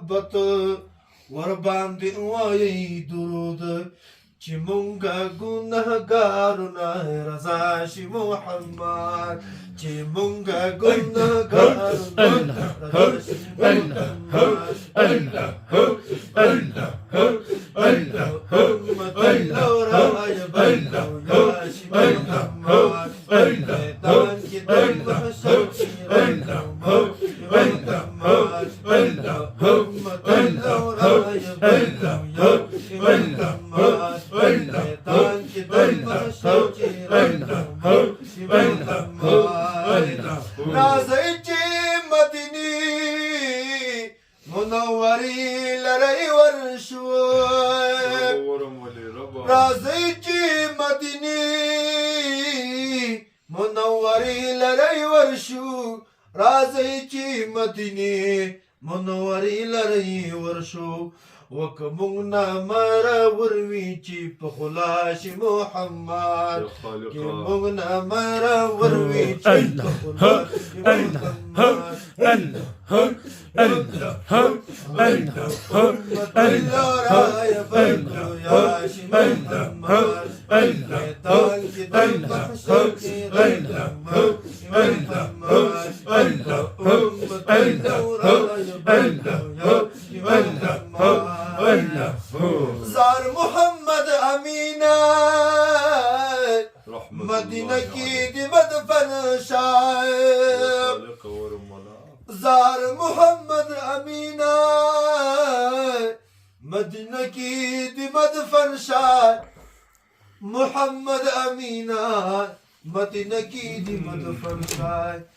محبت ورباندې وایي درود چې مونږه ګنهګارونه رضا شي محمد چې مونږه ګنهګارونه رضا شي راځئ چې مدینې منورې لرې ورشو راځئ چې مدینې منورې لرې ورشو راځئ چې مدینې منورې لرې ورشو وکه مونږ نامر وروي چې په خلاص محمد کې مونږ نامر وروي چې په خلاص زار محمد امینه مدینه کې د مدفن شاه زار محمد امینه مدینه کې د مدفن شاه محمد امینه مدینه کې د مدفن شاه